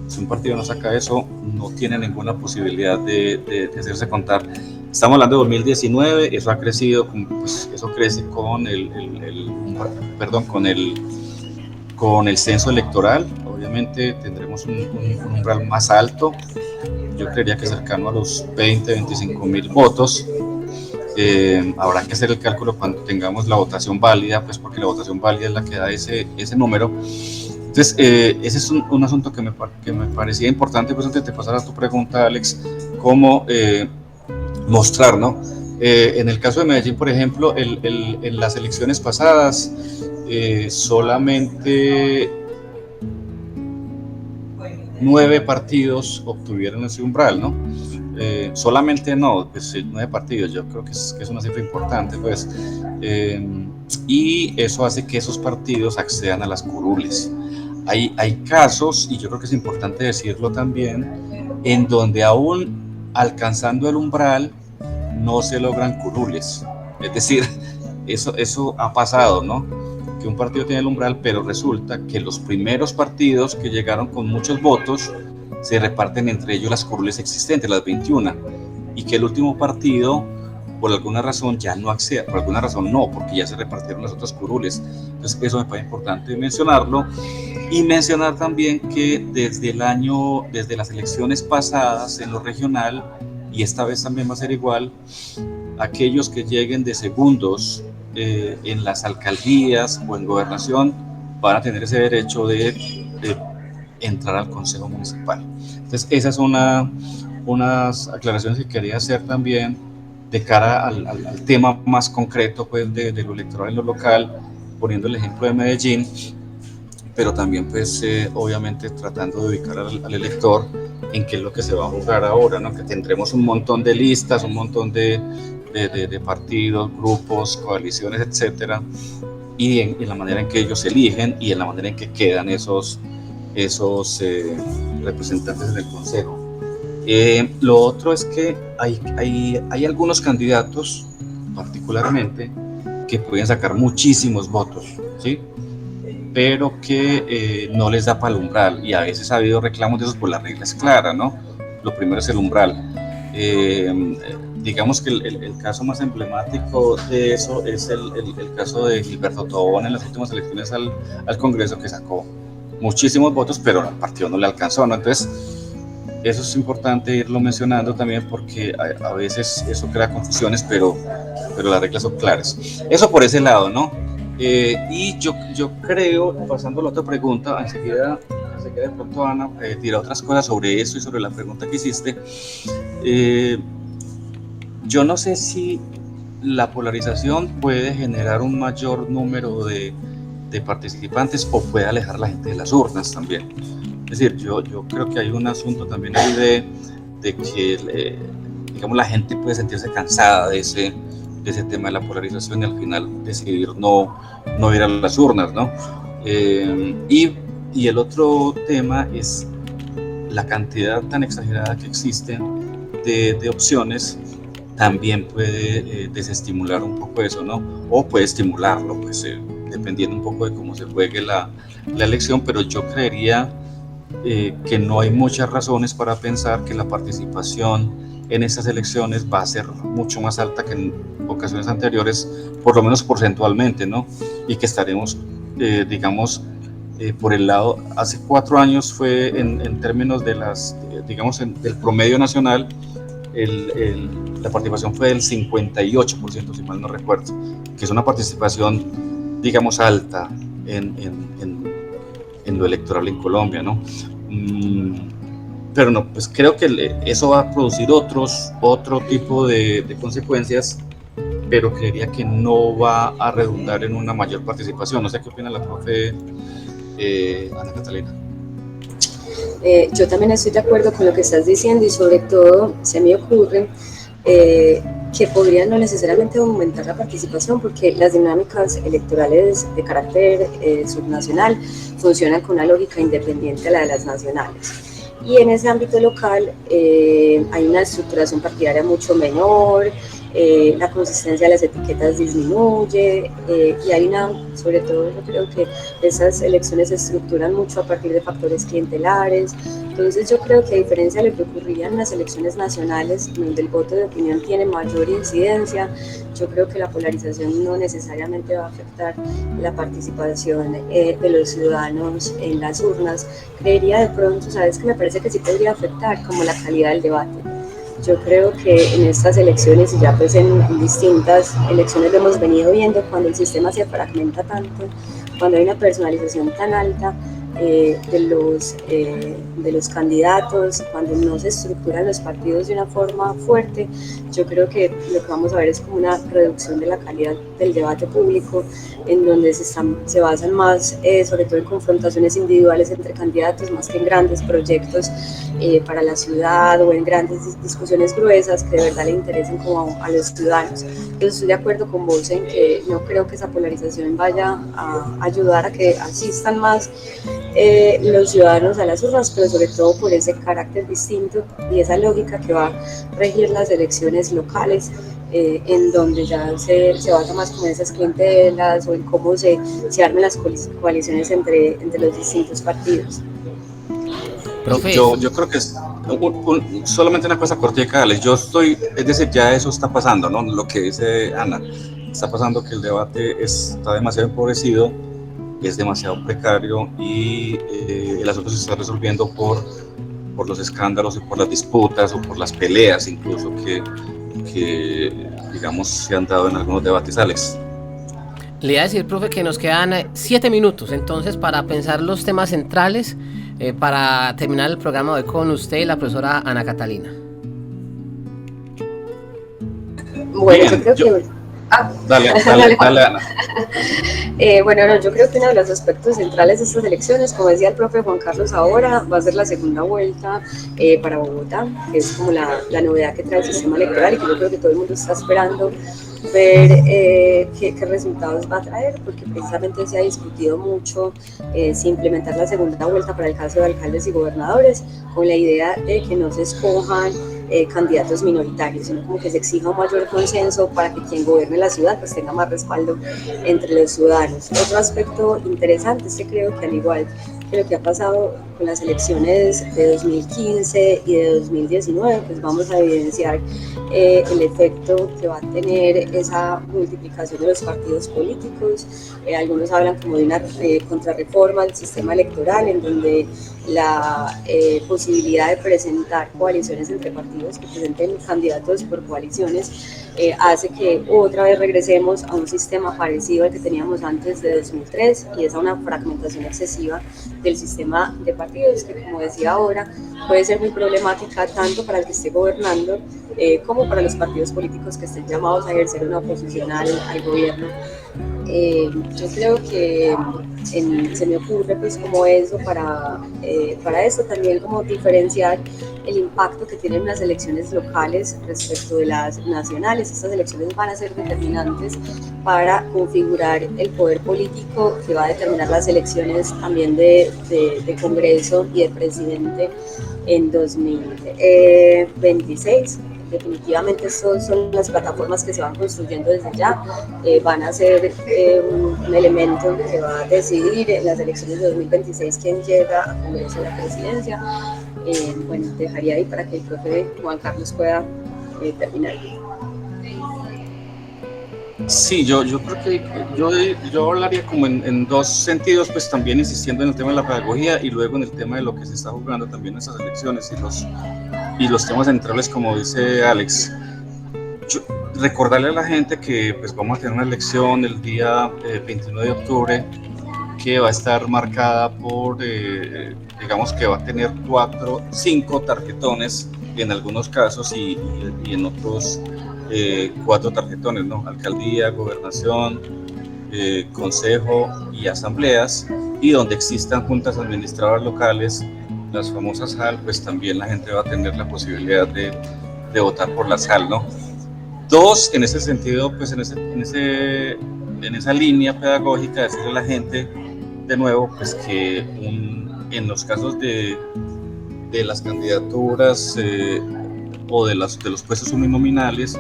si un partido no saca eso, no tiene ninguna posibilidad de hacerse contar. Estamos hablando de 2019, eso ha crecido, pues eso crece con con el censo electoral. Obviamente tendremos un umbral más alto, yo creería que cercano a los 25.000 votos. Habrá que hacer el cálculo cuando tengamos la votación válida, pues porque la votación válida es la que da ese número. Entonces, ese es un asunto que me parecía importante, pues antes de pasar a tu pregunta, Alex, cómo mostrar, ¿no? En el caso de Medellín, por ejemplo, en las elecciones pasadas, solamente 9 partidos obtuvieron ese umbral, ¿no? Solamente no, pues 9 partidos, yo creo que es una cifra importante, pues. Y eso hace que esos partidos accedan a las curules. Hay casos, y yo creo que es importante decirlo también, en donde aún alcanzando el umbral no se logran curules. Es decir, eso ha pasado, ¿no? Que un partido tiene el umbral, pero resulta que los primeros partidos que llegaron con muchos votos se reparten entre ellos las curules existentes, las 21, y que el último partido, por alguna razón, ya no accede, por alguna razón no, porque ya se repartieron las otras curules. Entonces eso me parece importante mencionarlo, y mencionar también que desde las elecciones pasadas en lo regional, y esta vez también va a ser igual, aquellos que lleguen de segundos en las alcaldías o en gobernación van a tener ese derecho de entrar al Consejo Municipal. Entonces esas son unas aclaraciones que quería hacer también de cara al tema más concreto, pues, de lo electoral en lo local, poniendo el ejemplo de Medellín, pero también pues obviamente tratando de ubicar al elector en qué es lo que se va a jugar ahora, ¿no? Que tendremos un montón de listas, un montón de partidos, grupos, coaliciones, etcétera, y en la manera en que ellos eligen y en la manera en que quedan esos representantes en el Consejo. Lo otro es que hay algunos candidatos, particularmente, que pueden sacar muchísimos votos, ¿sí? Pero que no les da para el umbral, y a veces ha habido reclamos de esos, por las reglas claras, ¿no? Lo primero es el umbral. Digamos que el caso más emblemático de eso es el caso de Gilberto Tobón en las últimas elecciones al Congreso, que sacó muchísimos votos, pero al partido no le alcanzó, ¿no? Entonces, eso es importante irlo mencionando también, porque a veces eso crea confusiones, pero las reglas son claras. Eso por ese lado, ¿no? Y yo creo, pasando a la otra pregunta, enseguida de pronto Ana tira otras cosas sobre eso y sobre la pregunta que hiciste. Yo no sé si la polarización puede generar un mayor número de participantes o puede alejar a la gente de las urnas también. Es decir, yo creo que hay un asunto también ahí de que digamos, la gente puede sentirse cansada de ese tema de la polarización y al final decidir no ir a las urnas, ¿no? Y el otro tema es la cantidad tan exagerada que existe de opciones. También puede desestimular un poco eso, ¿no? O puede estimularlo, pues dependiendo un poco de cómo se juegue la elección, pero yo creería que no hay muchas razones para pensar que la participación en estas elecciones va a ser mucho más alta que en ocasiones anteriores, por lo menos porcentualmente, ¿no? Y que estaremos, digamos, por el lado, hace 4 años fue en términos de las, del promedio nacional, la participación fue del 58%, si mal no recuerdo, que es una participación, digamos, alta en lo electoral en Colombia, ¿no? Pero no, pues creo que eso va a producir otro tipo de consecuencias, pero creería que no va a redundar en una mayor participación. No sé qué opina la profe Ana Catalina. Yo también estoy de acuerdo con lo que estás diciendo y sobre todo se me ocurre que podría no necesariamente aumentar la participación porque las dinámicas electorales de carácter subnacional funcionan con una lógica independiente a la de las nacionales. Y en ese ámbito local hay una estructuración partidaria mucho menor, la consistencia de las etiquetas disminuye y hay sobre todo yo creo que esas elecciones se estructuran mucho a partir de factores clientelares. Entonces yo creo que a diferencia de lo que ocurría en las elecciones nacionales, donde el voto de opinión tiene mayor incidencia, yo creo que la polarización no necesariamente va a afectar la participación de los ciudadanos en las urnas. Creería de pronto, sabes que me parece que sí podría afectar como la calidad del debate. Yo creo que en estas elecciones y ya pues en distintas elecciones lo hemos venido viendo, cuando el sistema se fragmenta tanto, cuando hay una personalización tan alta de los candidatos, cuando no se estructuran los partidos de una forma fuerte, yo creo que lo que vamos a ver es como una reducción de la calidad del debate público, en donde se basan más sobre todo en confrontaciones individuales entre candidatos más que en grandes proyectos para la ciudad o en grandes discusiones gruesas que de verdad le interesen como a los ciudadanos. Entonces estoy de acuerdo con vos en que no creo que esa polarización vaya a ayudar a que asistan más los ciudadanos a las urnas, pero sobre todo por ese carácter distinto y esa lógica que va a regir las elecciones locales, en donde ya se basa más como en esas clientelas o en cómo se armen las coaliciones entre los distintos partidos. Profe, yo creo que es solamente una cosa cortica, Alex. Es decir, ya eso está pasando, ¿no? Lo que dice Ana, está pasando que el debate está demasiado empobrecido, es demasiado precario y el asunto se está resolviendo por los escándalos y por las disputas o por las peleas incluso que digamos se han dado en algunos debates, Alex. Le iba a decir, profe, que nos quedan 7 minutos, entonces para pensar los temas centrales para terminar el programa de hoy con usted y la profesora Ana Catalina. Bueno, bien, yo creo que... Dale, Ana. Bueno, no, yo creo que uno de los aspectos centrales de estas elecciones, como decía el profe Juan Carlos ahora, va a ser la segunda vuelta para Bogotá, que es como la novedad que trae el sistema electoral y que yo creo que todo el mundo está esperando ver qué resultados va a traer, porque precisamente se ha discutido mucho si implementar la segunda vuelta para el caso de alcaldes y gobernadores, con la idea de que no se escojan candidatos minoritarios, sino como que se exija un mayor consenso para que quien gobierne la ciudad pues tenga más respaldo entre los ciudadanos. Otro aspecto interesante es que creo que al igual que lo que ha pasado con las elecciones de 2015 y de 2019, pues vamos a evidenciar el efecto que va a tener esa multiplicación de los partidos políticos. Algunos hablan como de una contrarreforma del sistema electoral, en donde la posibilidad de presentar coaliciones entre partidos que presenten candidatos por coaliciones hace que otra vez regresemos a un sistema parecido al que teníamos antes de 2003, y es a una fragmentación excesiva del sistema de partidos que, como decía ahora, puede ser muy problemática tanto para el que esté gobernando como para los partidos políticos que estén llamados a ejercer una oposición al gobierno. Yo creo que se me ocurre pues como eso para eso también como diferenciar el impacto que tienen las elecciones locales respecto de las nacionales. Estas elecciones van a ser determinantes para configurar el poder político que va a determinar las elecciones también de Congreso y de presidente en 2026. Definitivamente estas son las plataformas que se van construyendo desde ya, van a ser un elemento que va a decidir en las elecciones de 2026 quién llega a Congreso de la Presidencia. Bueno, dejaría ahí para que el profe Juan Carlos pueda terminar. Sí, yo creo que yo hablaría como en dos sentidos, pues también insistiendo en el tema de la pedagogía y luego en el tema de lo que se está jugando también en estas elecciones y los temas centrales, como dice Alex. Recordarle a la gente que pues vamos a tener una elección el día 29 de octubre que va a estar marcada por, digamos que va a tener 5 tarjetones en algunos casos y en otros 4 tarjetones, ¿no? Alcaldía, gobernación, consejo y asambleas, y donde existan juntas administradoras locales, las famosas SAL, pues también la gente va a tener la posibilidad de votar por la SAL, ¿no? 2, en ese sentido, pues en esa línea pedagógica, decirle a la gente de nuevo, pues que en los casos de las candidaturas o de los puestos uninominales,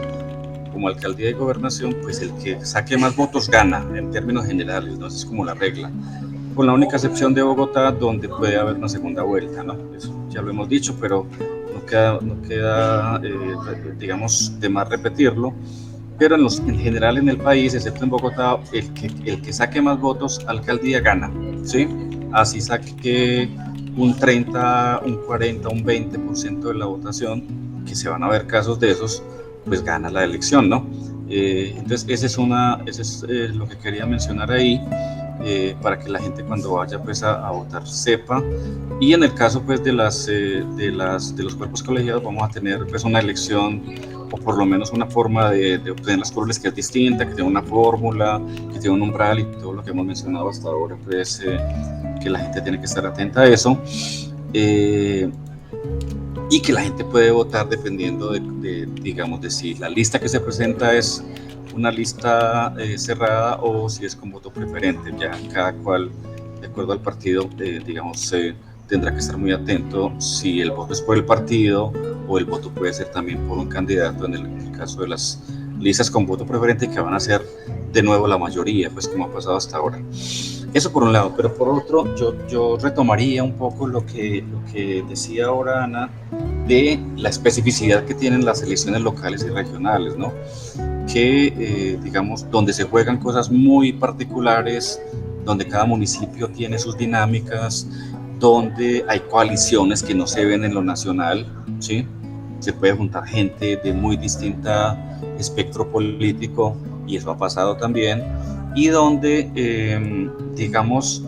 como alcaldía y gobernación, pues el que saque más votos gana en términos generales, ¿no? Esa es como la regla, con la única excepción de Bogotá, donde puede haber una segunda vuelta, ¿no? Eso ya lo hemos dicho, pero no queda digamos, de más repetirlo. Pero en general en el país, excepto en Bogotá, el que saque más votos alcaldía gana, ¿sí? Así saque un 30, un 40, un 20% de la votación, que se van a ver casos de esos, pues gana la elección, ¿no? Entonces ese es lo que quería mencionar ahí, para que la gente cuando vaya pues a votar sepa. Y en el caso pues de los cuerpos colegiados vamos a tener pues una elección, o por lo menos una forma de obtener las curules que es distinta, que tiene una fórmula, que tiene un umbral y todo lo que hemos mencionado hasta ahora, pues que la gente tiene que estar atenta a eso, y que la gente puede votar dependiendo digamos, de si la lista que se presenta es una lista cerrada o si es con voto preferente. Ya cada cual, de acuerdo al partido, digamos, tendrá que estar muy atento si el voto es por el partido o el voto puede ser también por un candidato, en el caso de las listas con voto preferente, que van a ser de nuevo la mayoría, pues como ha pasado hasta ahora. Eso por un lado, pero por otro yo retomaría un poco lo que decía ahora Ana, de la especificidad que tienen las elecciones locales y regionales, ¿no? Que digamos, donde se juegan cosas muy particulares, donde cada municipio tiene sus dinámicas, donde hay coaliciones que no se ven en lo nacional, ¿sí? Se puede juntar gente de muy distinta espectro político, y eso ha pasado también, y donde, digamos,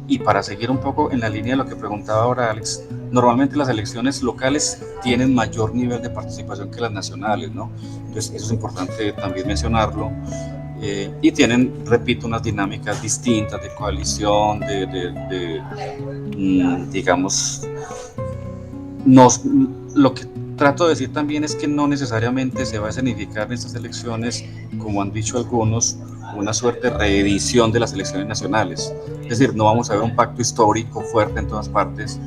y para seguir un poco en la línea de lo que preguntaba ahora Alex, normalmente las elecciones locales tienen mayor nivel de participación que las nacionales, ¿no? Entonces eso es importante también mencionarlo, y tienen, repito, unas dinámicas distintas de coalición, digamos, lo que trato de decir también es que no necesariamente se va a escenificar en estas elecciones, como han dicho algunos, una suerte de reedición de las elecciones nacionales. Es decir, no vamos a ver un pacto histórico fuerte en todas partes.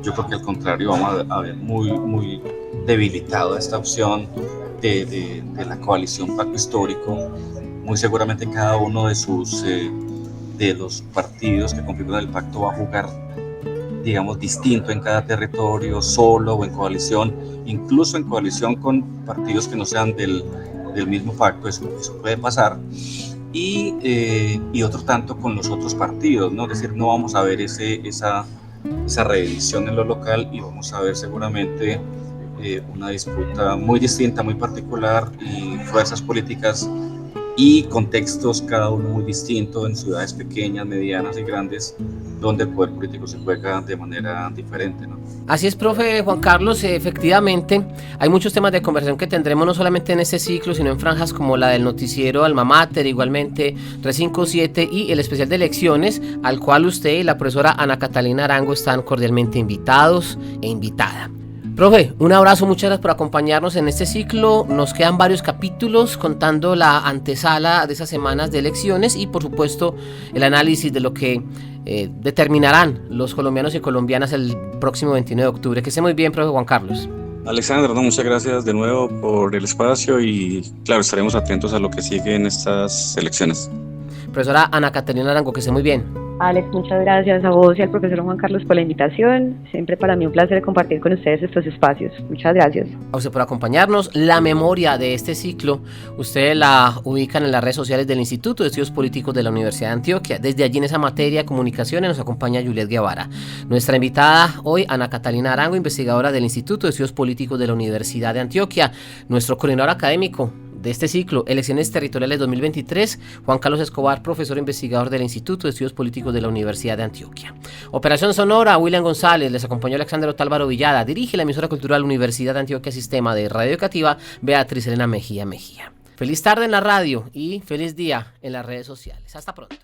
Yo creo que al contrario, vamos a ver muy, muy debilitado esta opción de la coalición pacto histórico. Muy seguramente cada uno de los partidos que configuran el pacto va a jugar, digamos, distinto en cada territorio, solo o en coalición, incluso en coalición con partidos que no sean del mismo pacto. Eso puede pasar. Y otro tanto con los otros partidos, ¿no? Es decir, no vamos a ver esa reedición en lo local, y vamos a ver seguramente una disputa muy distinta, muy particular, y fuerzas políticas y contextos cada uno muy distinto en ciudades pequeñas, medianas y grandes, donde el poder político se juega de manera diferente, ¿no? Así es, profe Juan Carlos, efectivamente hay muchos temas de conversación que tendremos no solamente en este ciclo, sino en franjas como la del noticiero Alma Mater, igualmente 357 y el especial de elecciones, al cual usted y la profesora Ana Catalina Arango están cordialmente invitados e invitada. Profe, un abrazo, muchas gracias por acompañarnos en este ciclo. Nos quedan varios capítulos contando la antesala de esas semanas de elecciones y por supuesto el análisis de lo que determinarán los colombianos y colombianas el próximo 29 de octubre. Que esté muy bien, profe Juan Carlos. Alexandra, no, muchas gracias de nuevo por el espacio y claro, estaremos atentos a lo que sigue en estas elecciones. Profesora Ana Catalina Arango, que esté muy bien. Alex, muchas gracias a vos y al profesor Juan Carlos por la invitación. Siempre para mí un placer compartir con ustedes estos espacios. Muchas gracias. A usted por acompañarnos. La memoria de este ciclo, ustedes la ubican en las redes sociales del Instituto de Estudios Políticos de la Universidad de Antioquia. Desde allí en esa materia de comunicaciones nos acompaña Juliet Guevara. Nuestra invitada hoy, Ana Catalina Arango, investigadora del Instituto de Estudios Políticos de la Universidad de Antioquia. Nuestro coordinador académico de este ciclo, Elecciones Territoriales 2023, Juan Carlos Escobar, profesor investigador del Instituto de Estudios Políticos de la Universidad de Antioquia. Operación Sonora, William González, les acompañó Alexander Otálvaro Villada, dirige la emisora cultural Universidad de Antioquia Sistema de Radio Educativa, Beatriz Elena Mejía. Feliz tarde en la radio y feliz día en las redes sociales. Hasta pronto.